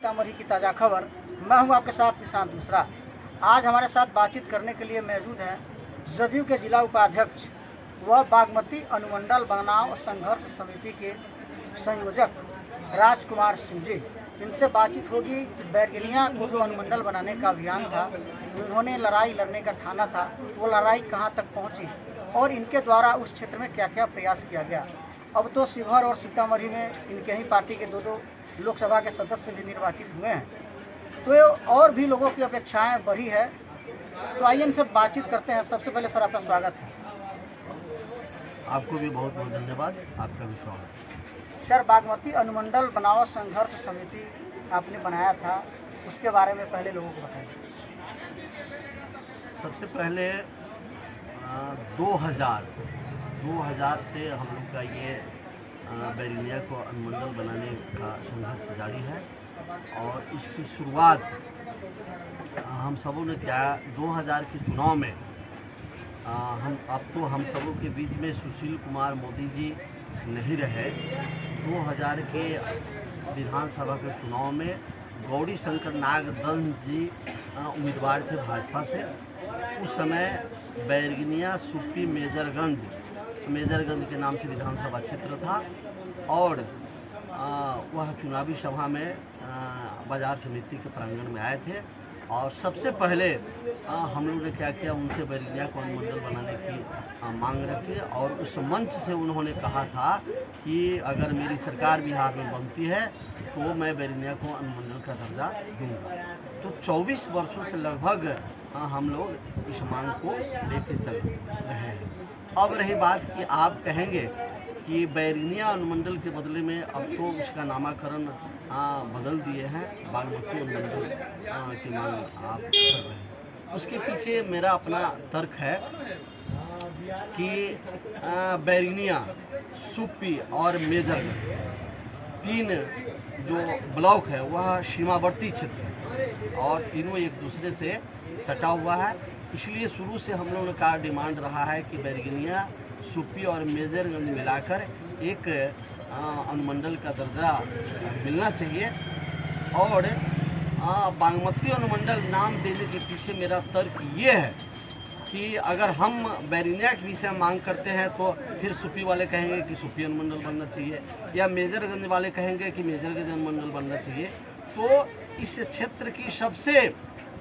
सीतामढ़ी की ताज़ा खबर। मैं हूं आपके साथ निशांत मिश्रा। आज हमारे साथ बातचीत करने के लिए मौजूद हैं जदयू के जिला उपाध्यक्ष व बागमती अनुमंडल बनाव संघर्ष समिति के संयोजक राजकुमार सिंह जी। इनसे बातचीत होगी कि बैरगनिया को जो अनुमंडल बनाने का अभियान था, उन्होंने लड़ाई लड़ने का ठाना था, वो लड़ाई कहाँ तक पहुँची और इनके द्वारा उस क्षेत्र में क्या क्या प्रयास किया गया। अब तो शिवहर और सीतामढ़ी में इनके ही पार्टी के दो लोकसभा के सदस्य भी निर्वाचित हुए हैं, तो और भी लोगों की अपेक्षाएं बढ़ी है। तो आइए इनसे बातचीत करते हैं। सबसे पहले सर, आपका स्वागत है। आपको भी बहुत बहुत धन्यवाद, आपका भी स्वागत। सर, बागमती अनुमंडल बनाव संघर्ष समिति आपने बनाया था, उसके बारे में पहले लोगों को बताइए। सबसे पहले 2000 से हम लोग का ये बैरगनिया को अनुमंडल बनाने का संघर्ष जारी है और इसकी शुरुआत हम सबों ने किया 2000 के चुनाव में। हम सबों के बीच में सुशील कुमार मोदी जी नहीं रहे। 2000 के विधानसभा के चुनाव में गौरी शंकर नागदंड जी उम्मीदवार थे भाजपा से। उस समय बैरगनिया सुप्पी मेजरगंज के नाम से विधानसभा क्षेत्र था और वह चुनावी सभा में बाजार समिति के प्रांगण में आए थे और सबसे पहले हम लोगों ने क्या किया, उनसे बैरगनिया को अनुमंडल बनाने की मांग रखी और उस मंच से उन्होंने कहा था कि अगर मेरी सरकार बिहार में बनती है तो मैं बैरगनिया को अनुमंडल का दर्जा दूंगा। तो 24 वर्षों से लगभग हम लोग इस मांग को लेके चल रहे हैं। अब रही बात कि आप कहेंगे कि बैरगनिया अनुमंडल के बदले में अब तो उसका नामकरण बदल दिए हैं, बागमती अनुमंडल की मांग आप कर रहे हैं। उसके पीछे मेरा अपना तर्क है कि बैरगनिया, सुप्पी और मेजरगंज 3 जो ब्लॉक है वह सीमावर्ती क्षेत्र है और तीनों एक दूसरे से सटा हुआ है। इसलिए शुरू से हम लोगों का डिमांड रहा है कि बैरगनिया, सुप्पी और मेजरगंज मिलाकर एक अनुमंडल का दर्जा मिलना चाहिए। और बागमती अनुमंडल नाम देने के पीछे मेरा तर्क ये है कि अगर हम बैरगनिया के विषय मांग करते हैं तो फिर सुप्पी वाले कहेंगे कि सुप्पी अनुमंडल बनना चाहिए या मेजरगंज वाले कहेंगे कि मेजरगंज अनुमंडल बनना चाहिए। तो इस क्षेत्र की सबसे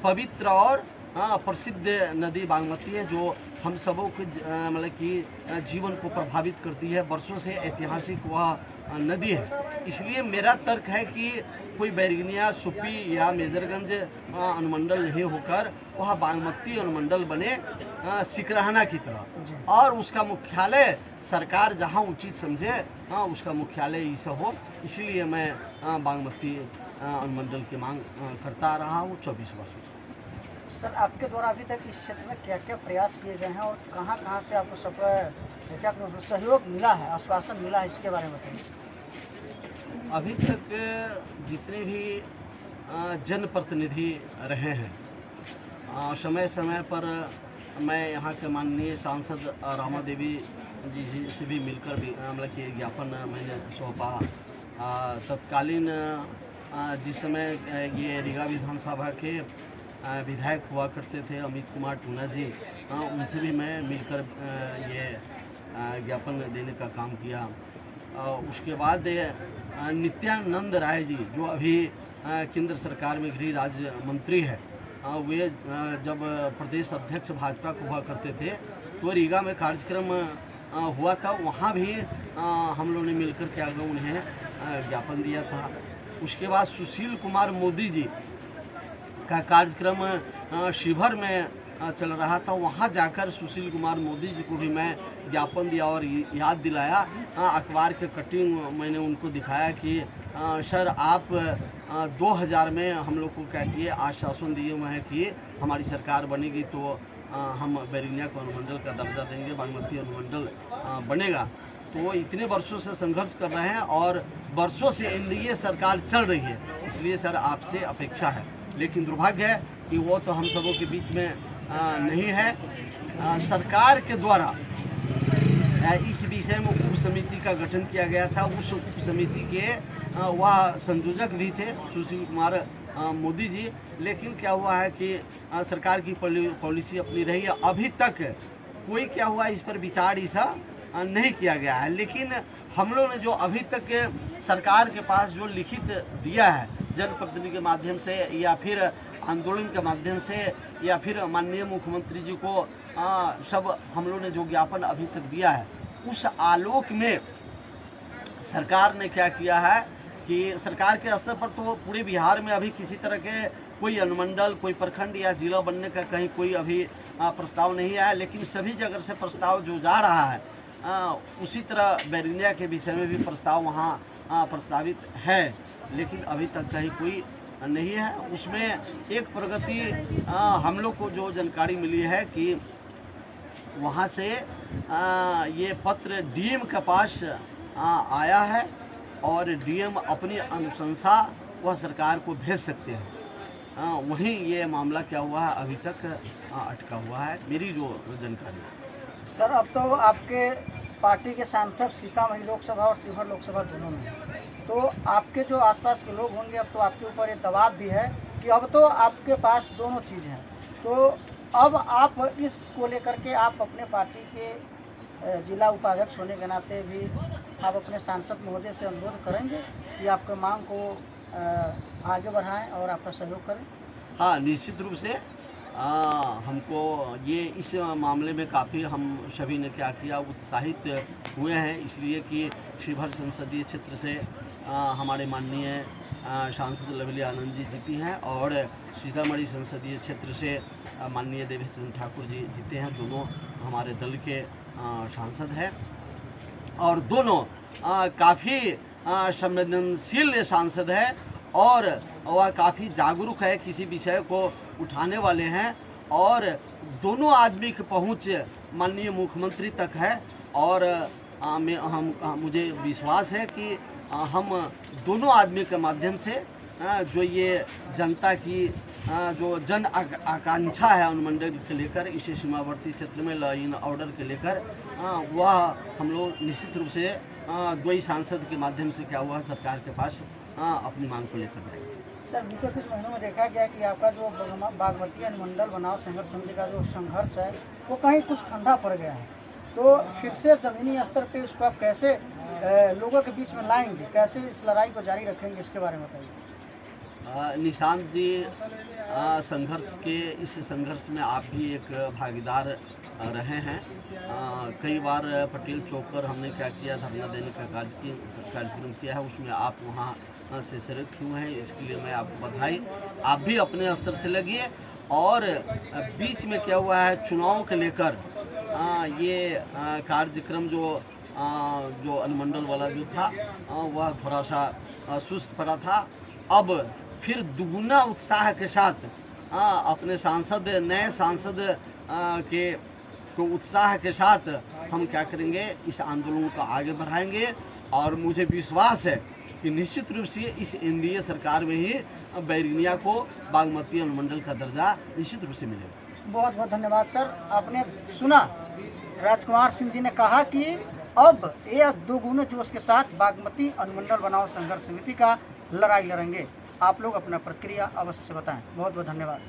पवित्र और प्रसिद्ध नदी बागमती है, जो हम सबों के मतलब कि जीवन को प्रभावित करती है। वर्षों से ऐतिहासिक वह नदी है। इसलिए मेरा तर्क है कि कोई बैरगनिया, सुप्पी या मेजरगंज अनुमंडल नहीं होकर वह बागमती अनुमंडल बने सिकरहना की तरह, और उसका मुख्यालय सरकार जहां उचित समझे उसका मुख्यालय इसे हो। इसलिए मैं बागमती अनुमंडल की मांग करता रहा हूँ 24 वर्षों से। सर, आपके द्वारा अभी तक इस क्षेत्र में क्या क्या प्रयास किए गए हैं और कहाँ से आपको सब क्या सहयोग मिला है, आश्वासन मिला है, इसके बारे में बताइए। अभी तक जितने भी जनप्रतिनिधि रहे हैं, समय समय पर मैं यहाँ के माननीय सांसद रामा देवी जी से भी मिलकर भी मतलब कि ज्ञापन मैंने सौंपा। तत्कालीन जिस समय ये रीगा विधानसभा के विधायक हुआ करते थे अमित कुमार टूना जी, उनसे भी मैं मिलकर ये ज्ञापन देने का काम किया। उसके बाद नित्यानंद राय जी, जो अभी केंद्र सरकार में गृह राज्य मंत्री है, वे जब प्रदेश अध्यक्ष भाजपा को हुआ करते थे तो रीगा में कार्यक्रम हुआ था, वहाँ भी हम लोगों ने मिलकर के आगे उन्हें ज्ञापन दिया था। उसके बाद सुशील कुमार मोदी जी का कार्यक्रम शिवहर में चल रहा था, वहाँ जाकर सुशील कुमार मोदी जी को भी मैं ज्ञापन दिया और याद दिलाया। अखबार के कटिंग मैंने उनको दिखाया कि सर आप 2000 में हम लोग को क्या किए, आश्वासन दिए हुए हैं कि हमारी सरकार बनेगी तो हम बैरगनिया को अनुमंडल का दर्जा देंगे, बागमती अनुमंडल बनेगा। तो इतने वर्षों से संघर्ष कर रहे हैं और वर्षों से एनडीए सरकार चल रही है, इसलिए सर आपसे अपेक्षा है। लेकिन दुर्भाग्य है कि वो तो हम सबों के बीच में नहीं है। सरकार के द्वारा इस विषय में उप समिति का गठन किया गया था। उस उप समिति के वह संयोजक भी थे सुशील कुमार मोदी जी। लेकिन क्या हुआ है कि सरकार की पॉलिसी अपनी रही है, अभी तक कोई क्या हुआ इस पर विचार ऐसा नहीं किया गया है। लेकिन हम लोग ने जो अभी तक सरकार के पास जो लिखित दिया है जनप्रतिनिधि के माध्यम से या फिर आंदोलन के माध्यम से या फिर माननीय मुख्यमंत्री जी को सब हम लोग ने जो ज्ञापन अभी तक दिया है, उस आलोक में सरकार ने क्या किया है कि सरकार के स्तर पर तो पूरे बिहार में अभी किसी तरह के कोई अनुमंडल, कोई प्रखंड या जिला बनने का कहीं कोई अभी प्रस्ताव नहीं आया। लेकिन सभी जगह से प्रस्ताव जो जा रहा है, उसी तरह बैरिनिया के विषय में भी प्रस्ताव वहाँ प्रस्तावित है, लेकिन अभी तक कहीं कोई नहीं है। उसमें एक प्रगति हम लोग को जो जानकारी मिली है कि वहाँ से ये पत्र डीएम के पास आया है और डीएम अपनी अनुशंसा वह सरकार को भेज सकते हैं। वहीं ये मामला क्या हुआ है अभी तक अटका हुआ है, मेरी जो जानकारी है। सर, अब तो आपके पार्टी के सांसद सीतामढ़ी लोकसभा और शिवहर लोकसभा दोनों में, तो आपके जो आसपास के लोग होंगे, अब तो आपके ऊपर ये दबाव भी है कि अब तो आपके पास दोनों चीज़ हैं, तो अब आप इसको लेकर के आप अपने पार्टी के जिला उपाध्यक्ष होने के नाते भी आप अपने सांसद महोदय से अनुरोध करेंगे कि आपके मांग को आगे बढ़ाएं और आपका सहयोग करें। हाँ, निश्चित रूप से हमको ये इस मामले में काफ़ी हम सभी ने क्या किया, उत्साहित हुए हैं, इसलिए कि शिवहर संसदीय क्षेत्र से हमारे माननीय सांसद लवली आनंद जी जीती हैं और सीतामढ़ी संसदीय क्षेत्र से माननीय देवेश चंद्र ठाकुर जी जीते हैं। दोनों हमारे दल के सांसद हैं और दोनों काफ़ी संवेदनशील सांसद हैं और वह काफ़ी जागरूक है, किसी विषय को उठाने वाले हैं और दोनों आदमी की पहुंच माननीय मुख्यमंत्री तक है। और मुझे विश्वास है कि हम दोनों आदमी के माध्यम से जो ये जनता की जो जन आकांक्षा है अनुमंडल के लेकर, इसे सीमावर्ती क्षेत्र में लॉ एंड ऑर्डर के लेकर, वह हम लोग निश्चित रूप से दो ही सांसद के माध्यम से क्या हुआ सरकार के पास अपनी मांग को लेकर जाएंगे। सर, बीते कुछ महीनों में देखा गया कि आपका जो बागमती अनुमंडल बनाओ संघर्ष समिति का जो संघर्ष है वो कहीं कुछ ठंडा पड़ गया है, तो फिर से ज़मीनी स्तर पे उसको आप कैसे लोगों के बीच में लाएंगे, कैसे इस लड़ाई को जारी रखेंगे, इसके बारे में बताइए। निशांत जी, इस संघर्ष में आप भी एक भागीदार रहे हैं। कई बार पटेल चौक पर हमने क्या किया, धरना देने का कार्यक्रम किया है, उसमें आप वहाँ से शरीक क्यों हैं, इसके लिए मैं आपको बधाई। आप भी अपने स्तर से लगिए और बीच में क्या हुआ है चुनाव के लेकर ये कार्यक्रम जो अनुमंडल वाला जो था वह थोड़ा सा सुस्त पड़ा था। अब फिर दुगुना उत्साह के साथ अपने सांसद, नए सांसद के को उत्साह के साथ हम क्या करेंगे, इस आंदोलन को आगे बढ़ाएंगे और मुझे विश्वास है कि निश्चित रूप से इस एनडीए सरकार में ही बैरिनिया को बागमती अनुमंडल का दर्जा निश्चित रूप से मिलेगा। बहुत बहुत धन्यवाद सर। आपने सुना राजकुमार सिंह जी ने कहा कि अब ये दोगुने जोश के साथ बागमती अनुमंडल बनाओ संघर्ष समिति का लड़ाई लड़ेंगे। आप लोग अपना प्रतिक्रिया अवश्य बताएं। बहुत बहुत धन्यवाद।